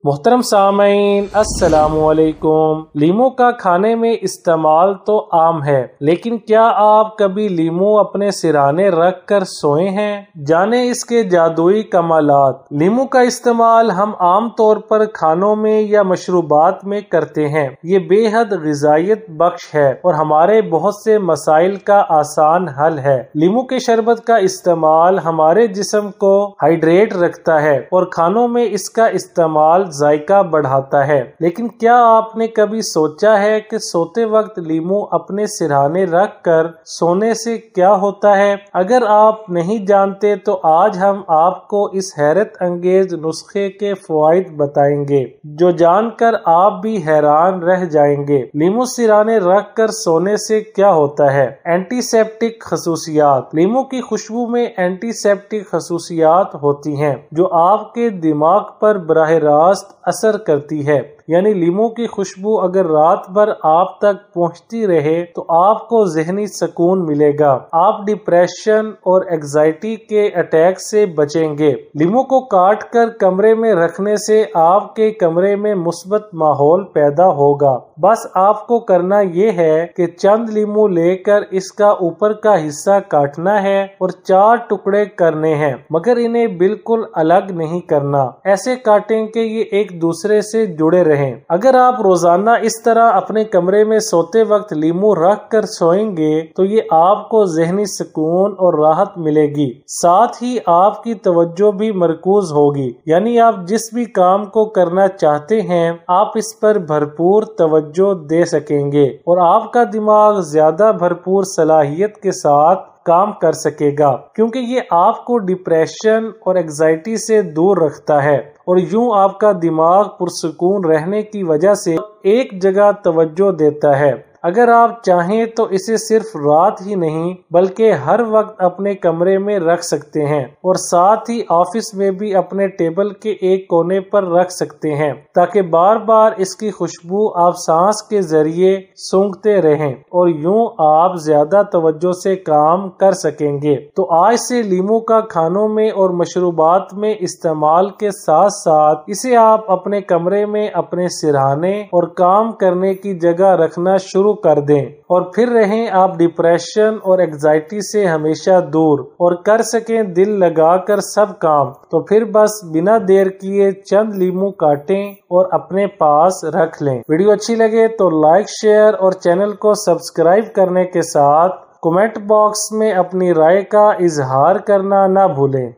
محترم سامعین السلام علیکم۔ لیمو کا کھانے میں استعمال تو عام ہے، لیکن کیا آپ کبھی لیمو اپنے سرہانے رکھ کر سوئے ہیں؟ جانیں اس کے جادوئی کمالات۔ لیمو کا استعمال ہم عام طور پر کھانوں میں یا مشروبات میں کرتے ہیں۔ یہ بے حد غذائیت بخش ہے اور ہمارے بہت سے مسائل کا آسان حل ہے۔ لیمو کے شربت کا استعمال ہمارے جسم کو ہائیڈریٹ رکھتا ہے اور کھانوں میں اس کا استعمال ذائقہ بڑھاتا ہے۔ لیکن کیا آپ نے کبھی سوچا ہے کہ سوتے وقت لیمو اپنے سرہانے رکھ کر سونے سے کیا ہوتا ہے؟ اگر آپ نہیں جانتے تو آج ہم آپ کو اس حیرت انگیز نسخے کے فوائد بتائیں گے جو جان کر آپ بھی حیران رہ جائیں گے۔ لیمو سرہانے رکھ کر سونے سے کیا ہوتا ہے؟ اینٹی سیپٹک خصوصیات۔ لیمو کی خوشبو میں اینٹی سیپٹک خصوصیات ہوتی ہیں جو آپ کے دماغ پر براہ راست اثر کرتی ہے۔ یعنی لیمو کی خوشبو اگر رات بھر آپ تک پہنچتی رہے تو آپ کو ذہنی سکون ملے گا۔ آپ ڈپریشن اور اینگزائٹی کے اٹیک سے بچیں گے۔ لیمو کو کاٹ کر کمرے میں رکھنے سے آپ کے کمرے میں مثبت ماحول پیدا ہوگا۔ بس آپ کو کرنا یہ ہے کہ چند لیمو لے کر اس کا اوپر کا حصہ کاٹنا ہے اور 4 ٹکڑے کرنے ہیں، مگر انہیں بالکل الگ نہیں کرنا۔ ایسے کاٹیں کہ یہ ایک دوسرے سے جڑے رہیں۔ اگر آپ روزانہ اس طرح اپنے کمرے میں سوتے وقت لیمو رکھ کر سوئیں گے تو یہ آپ کو ذہنی سکون اور راحت ملے گی، ساتھ ہی آپ کی توجہ بھی مرکوز ہوگی۔ یعنی آپ جس بھی کام کو کرنا چاہتے ہیں آپ اس پر بھرپور توجہ دے سکیں گے اور آپ کا دماغ زیادہ بھرپور صلاحیت کے ساتھ کام کر سکے گا، کیونکہ یہ آپ کو ڈپریشن اور اینگزائٹی سے دور رکھتا ہے اور یوں آپ کا دماغ پرسکون رہنے کی وجہ سے ایک جگہ توجہ دیتا ہے۔ اگر آپ چاہیں تو اسے صرف رات ہی نہیں بلکہ ہر وقت اپنے کمرے میں رکھ سکتے ہیں اور ساتھ ہی آفس میں بھی اپنے ٹیبل کے ایک کونے پر رکھ سکتے ہیں تاکہ بار بار اس کی خوشبو آپ سانس کے ذریعے سونگھتے رہیں اور یوں آپ زیادہ توجہ سے کام کر سکیں گے۔ تو آج سے لیمو کا کھانوں میں اور مشروبات میں استعمال کے ساتھ ساتھ اسے آپ اپنے کمرے میں اپنے سرہانے اور کام کرنے کی جگہ رکھنا شروع کر دیں اور پھر رہیں آپ ڈپریشن اور اینگزائٹی سے ہمیشہ دور اور کر سکیں دل لگا کر سب کام۔ تو پھر بس بنا دیر کیے چند لیمو کاٹیں اور اپنے پاس رکھ لیں۔ ویڈیو اچھی لگے تو لائک، شیئر اور چینل کو سبسکرائب کرنے کے ساتھ کمنٹ باکس میں اپنی رائے کا اظہار کرنا نہ بھولیں۔